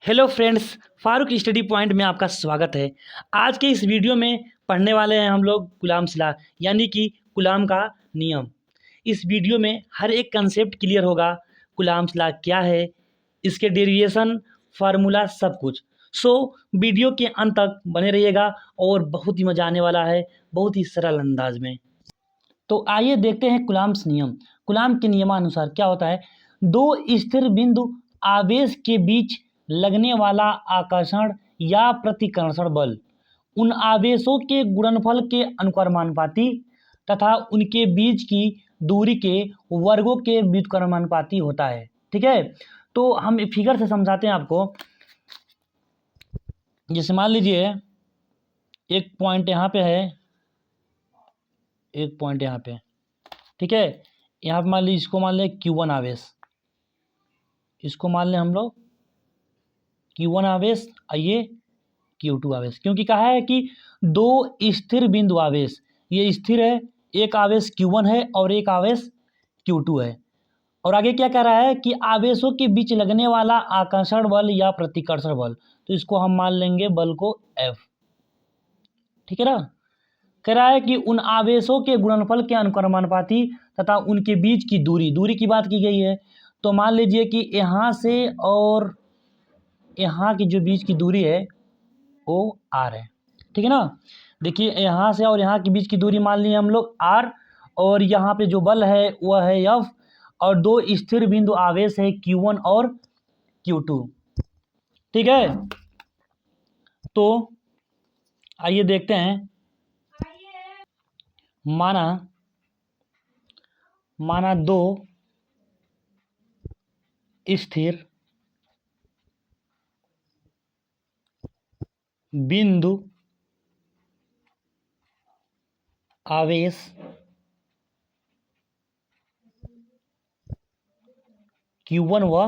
Hello friends, Farooq study point में आपका स्वागत है। आज के इस वीडियो में पढ़ने वाले हैं हम लोग कूलाम्स लॉ यानी कि कूलाम का नियम। इस वीडियो में हर एक कंसेप्ट क्लियर होगा। कूलाम्स लॉ क्या है, इसके डेरिवेशन, फार्मूला, सब कुछ। सो वीडियो के अंत तक बने रहिएगा और बहुत ही मज़ा आने वाला है, बहुत ही सरल अंदाज में। तो आइए देखते हैं कूलाम्स नियम। कूलाम के नियमानुसार क्या होता है, दो स्थिर बिंदु आवेश के बीच लगने वाला आकर्षण या प्रतिकर्षण बल उन आवेशों के गुणनफल के अनुक्रमानुपाती तथा उनके बीच की दूरी के वर्गों के व्युत्क्रमानुपाती होता है। ठीक है, तो हम फिगर से समझाते हैं आपको। जैसे मान लीजिए एक पॉइंट यहाँ पे है, एक पॉइंट यहाँ पे, ठीक है। यहाँ पे मान लीजिए इसको मान लें Q1 आवेश, इसको मान लें हम लोग Q1 आवेश, आइए Q2 आवेश, क्योंकि कहा है कि दो स्थिर बिंदु आवेश, ये स्थिर है, एक आवेश Q1 है और एक आवेश Q2 है। और आगे क्या कह रहा है कि आवेशों के बीच लगने वाला आकर्षण बल या प्रतिकर्षण बल, तो इसको हम मान लेंगे बल को F। ठीक है ना। कह रहा है कि उन आवेशों के गुणनफल के अनुक्रमानुपाती तथा उनके बीच की दूरी, दूरी की बात की गई है। तो मान लीजिए कि यहाँ से और यहाँ की जो बीच की दूरी है वो R है। ठीक है ना। देखिए यहाँ से और यहाँ के बीच की दूरी मान ली हम लोग R, और यहाँ पे जो बल है वह है F, और दो स्थिर बिंदु आवेश है Q1 और Q2। ठीक है, तो आइए देखते हैं। माना दो स्थिर बिंदु आवेश Q1 व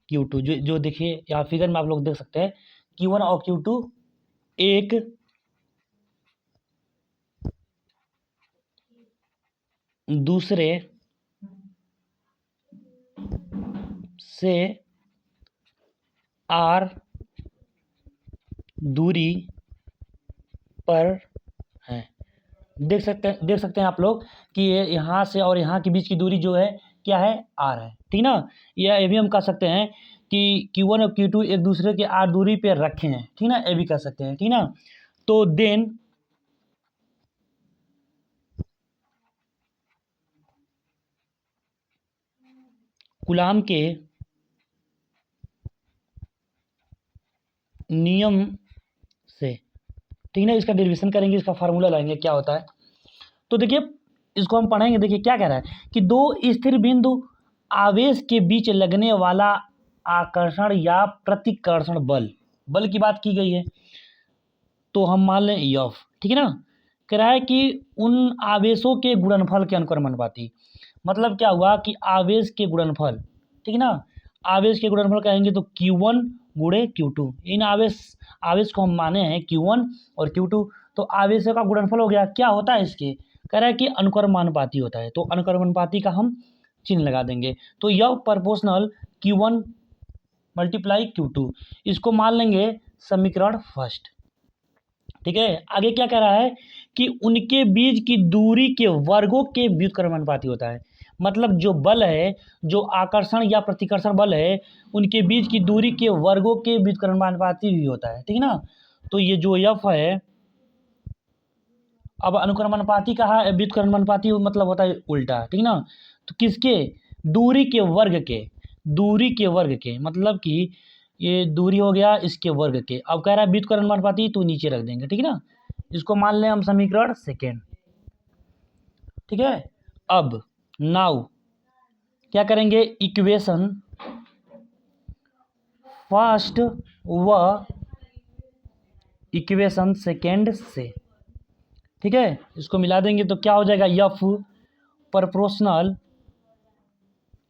Q2, जो देखिए यहाँ फिगर में आप लोग देख सकते हैं, Q1 और Q2 एक दूसरे से R दूरी पर है। देख सकते हैं आप लोग कि ये यहाँ से और यहाँ के बीच की दूरी जो है क्या है, R है। ठीक ना। ये भी हम कह सकते हैं कि Q1 और Q2 एक दूसरे के R दूरी पे रखे हैं। ठीक ना, ये भी कह सकते हैं। ठीक ना। तो देन कूलाम के नियम से, ठीक ना, इसका डेरिवेशन करेंगे, इसका फार्मूला लाएंगे क्या होता है। तो देखिए इसको हम पढ़ेंगे। देखिए क्या कह रहा है कि दो स्थिर बिंदु आवेश के बीच लगने वाला आकर्षण या प्रतिकर्षण बल, बल की बात की गई है, तो हम मान लें F। ठीक है ना। कह रहा है कि उन आवेशों के गुणनफल के अनुक्रमानुपाती, मतलब क्या हुआ कि आवेश के गुणनफल, ठीक है ना, आवेश के गुणनफल कहेंगे तो Q1 गुणे Q2, इन आवेश को हम माने हैं Q1 और Q2, तो आवेशों का गुणनफल हो गया। क्या होता है इसके, कह रहा है कि अनुक्रमानुपाती होता है, तो अनुक्रमानुपाती का हम चिन्ह लगा देंगे। तो यह प्रोपोर्शनल Q1 मल्टीप्लाई Q2, इसको मान लेंगे समीकरण फर्स्ट। ठीक है, आगे क्या कह रहा है कि उनके बीच की दूरी के वर्गों के व्युत्क्रमानुपाती होता है, मतलब जो बल है, जो आकर्षण या प्रतिकर्षण बल है, उनके बीच की दूरी के वर्गों के व्युत्क्रमानुपाती भी होता है। ठीक है ना। तो ये जो F है, अब अनुक्रमानुपाती कहा है, व्युत्क्रमानुपाती मतलब होता है उल्टा। ठीक ना। तो किसके, दूरी के वर्ग के, दूरी के वर्ग के, मतलब कि ये दूरी हो गया इसके वर्ग के। अब कह रहा है व्युत्क्रमानुपाती, तो नीचे रख देंगे। ठीक है ना। इसको मान लें हम समीकरण सेकेंड। ठीक है, अब नाउ क्या करेंगे, इक्वेशन फर्स्ट व इक्वेशन सेकेंड से, ठीक है, इसको मिला देंगे तो क्या हो जाएगा, F प्रोपोर्शनल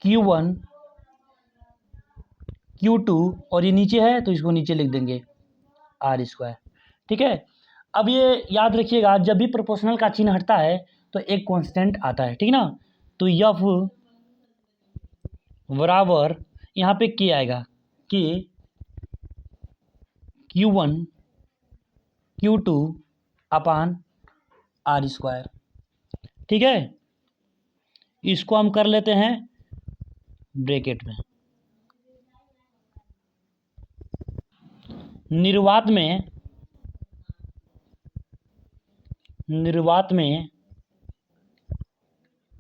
Q1 Q2, और ये नीचे है तो इसको नीचे लिख देंगे R²। ठीक है, अब ये याद रखिएगा, जब भी प्रोपोर्शनल का चिन्ह हटता है तो एक कांस्टेंट आता है। ठीक ना। तो F बराबर यहाँ पे K आएगा, के Q1 Q2 upon r square. ठीक है, इसको हम कर लेते हैं ब्रैकेट में। निर्वात में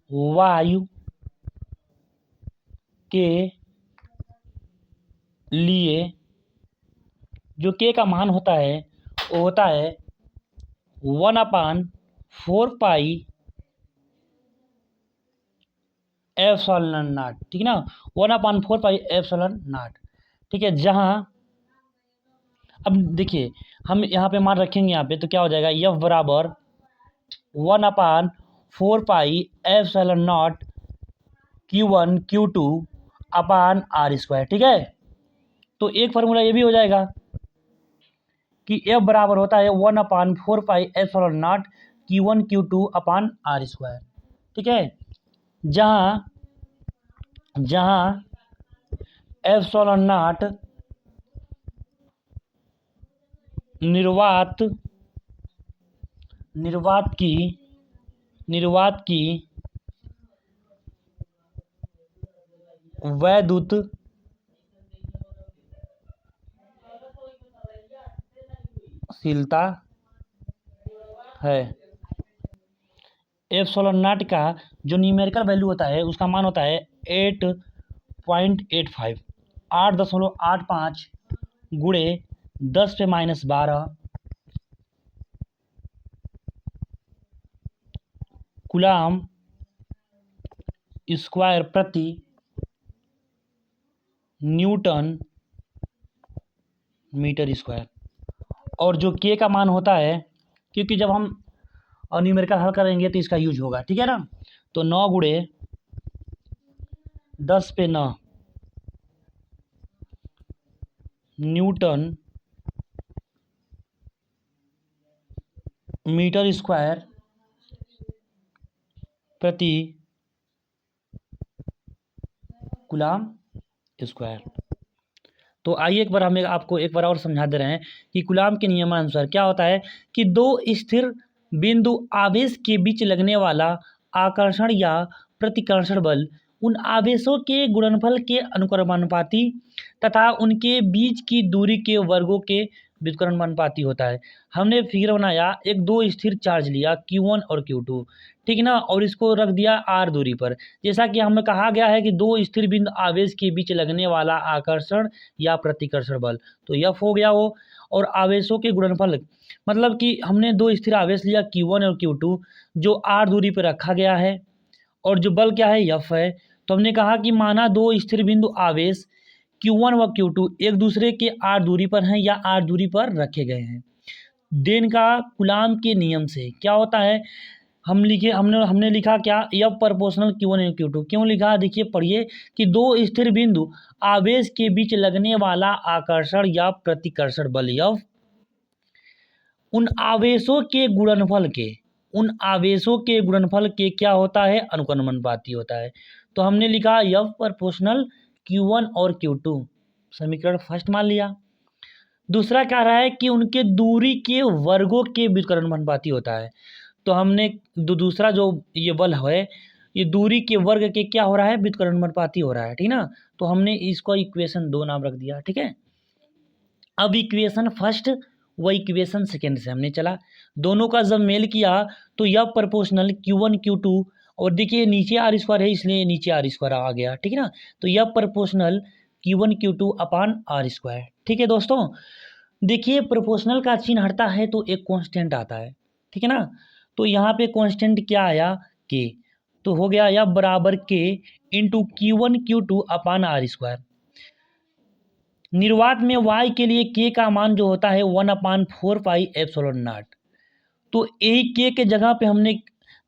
वायु के लिए जो के का मान होता है वो होता है 1/4 एप्सिलॉन नॉट। ठीक है ना, 1/4 एप्सिलॉन नॉट। ठीक है, जहाँ अब देखिए हम यहाँ पे मान रखेंगे यहाँ पे, तो क्या हो जाएगा, F बराबर 1/4 epsilon naught Q1 Q2 upon r square. ठीक है, तो एक फार्मूला ये भी हो जाएगा कि F बराबर होता है 1/4 epsilon naught Q1 Q2 upon r square. ठीक है, जहाँ एप्सिलॉन नॉट निर्वात की वैद्युतशीलता है। एप्सिलॉन नॉट का जो न्यूमेरिकल वैल्यू होता है उसका मान होता है 8.85 8.85 गुणे 10⁻12 कूलम स्क्वायर प्रति न्यूटन मीटर स्क्वायर। और जो के का मान होता है, क्योंकि जब हम न्यूमेरिकल हल करेंगे तो इसका यूज होगा। ठीक है ना, तो 9 गुणे 10⁻9 न्यूटन मीटर स्क्वायर प्रति कूलम स्क्वायर। तो आइए एक बार हम आपको एक बार और समझा दे रहे हैं कि कूलम के नियमानुसार क्या होता है कि दो स्थिर बिंदु आवेश के बीच लगने वाला आकर्षण या प्रतिकर्षण बल उन आवेशों के गुणनफल के अनुक्रमानुपाती तथा उनके बीच की दूरी के वर्गों के व्युत्क्रमानुपाती होता है। हमने फिगर बनाया, एक दो स्थिर चार्ज लिया Q1 और Q2, ठीक है ना, और इसको रख दिया r दूरी पर। जैसा कि हमें कहा गया है कि दो स्थिर बिंदु आवेश के बीच लगने वाला आकर्षण या प्रतिकर्षण बल, तो F हो गया वो। और आवेशों के गुणनफल मतलब कि हमने दो स्थिर आवेश लिया Q1 और Q2 जो r दूरी पर रखा गया है, और जो बल क्या है, F है। तो हमने कहा कि माना दो स्थिर बिंदु आवेश Q1 व Q2 एक दूसरे के r दूरी पर हैं या r दूरी पर रखे गए हैं। देन का कूलम के नियम से क्या होता है, हमने लिखा क्या, F प्रोपोर्शनल Q1 और Q2। क्यों लिखा, देखिए पढ़िए कि दो स्थिर बिंदु आवेश के बीच लगने वाला आकर्षण या प्रतिकर्षण बल F उन आवेशों के गुणनफल के क्या होता है, अनुक्रमानुपाती होता है। तो हमने लिखा F प्रोपोर्शनल Q1 और Q2, समीकरण फर्स्ट मान लिया। दूसरा कह रहा है कि उनके दूरी के वर्गों के व्युत्क्रमानुपाती होता है। तो हमने दूसरा जो ये बल है, ये दूरी के वर्ग के क्या हो रहा है, व्युत्क्रमानुपाती हो रहा है। ठीक ना, तो हमने इसको इक्वेशन 2 नाम रख दिया। ठीक है, अब इक्वेशन फर्स्ट व इक्वेशन सेकेंड से हमने चला, दोनों का जब मेल किया तो यह प्रोपोर्शनल Q1 Q2, और देखिए नीचे आर स्क्वायर है इसलिए नीचे आर स्क्वायर आ गया। ठीक है ना, तो यह proportional Q1 Q2 upon r square. ठीक है दोस्तों, देखिए प्रोपोर्शनल का चिन्ह हटता है तो एक कांस्टेंट आता है। ठीक है ना, तो यहाँ पे कांस्टेंट क्या आया, के, तो हो गया यह बराबर के into Q1 Q2 upon r square. निर्वात में y के लिए k का मान जो होता है 1/4 एप्सिलॉन नॉट। तो यही k के जगह पे हमने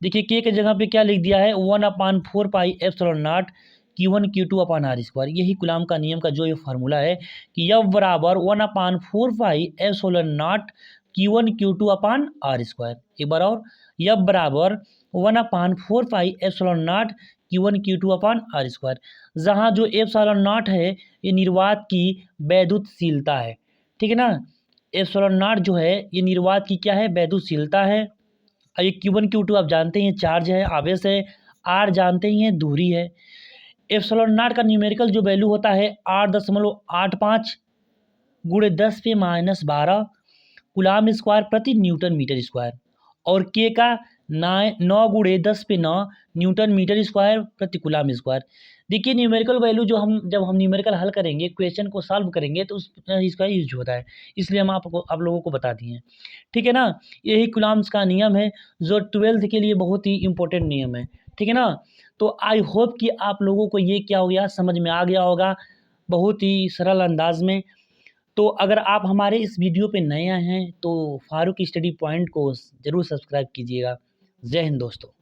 देखिए k के जगह पे क्या लिख दिया है, 1/4 epsilon naught Q1 Q2 upon r square. यही कूलम का नियम का जो ये फार्मूला है कि F बराबर 1/4 epsilon naught Q1 Q2 upon r square. एक बार और, F बराबर 1/4 एप्सिलॉन नॉट Q1 Q2/R², जहाँ जो एप्सिलॉन नॉट है ये निर्वात की वैद्युतशीलता है, ठीक है ना। एप्सिलॉन नॉट जो है ये निर्वात की क्या है, वैद्युतशीलता है। और ये Q1 Q2 आप जानते हैं चार्ज है, आवेश है। R जानते ही हैं दूरी है। एप्सिलॉन नॉट का न्यूमेरिकल जो वैल्यू होता है 8.85 गुणे 10⁻12 कूलाम स्क्वायर प्रति न्यूटन मीटर स्क्वायर, और के का 9 गुणे 10⁻9 न्यूटन मीटर स्क्वायर प्रति कूलाम स्क्वायर। देखिए न्यूमेरिकल वैल्यू जो हम जब हम न्यूमेरिकल हल करेंगे, क्वेश्चन को सॉल्व करेंगे, तो इसका यूज होता है, इसलिए हम आप लोगों को बता दिए हैं, ठीक है ना। यही कूलाम्स का नियम है जो 12th के लिए बहुत ही इंपॉर्टेंट नियम है, ठीक है ना। तो आई होप कि आप लोगों को ये क्या हो गया, समझ में आ गया होगा बहुत ही सरल अंदाज में। तो अगर आप हमारे इस वीडियो पे नए हैं तो फारूक स्टडी पॉइंट को ज़रूर सब्सक्राइब कीजिएगा। जय हिंद दोस्तों।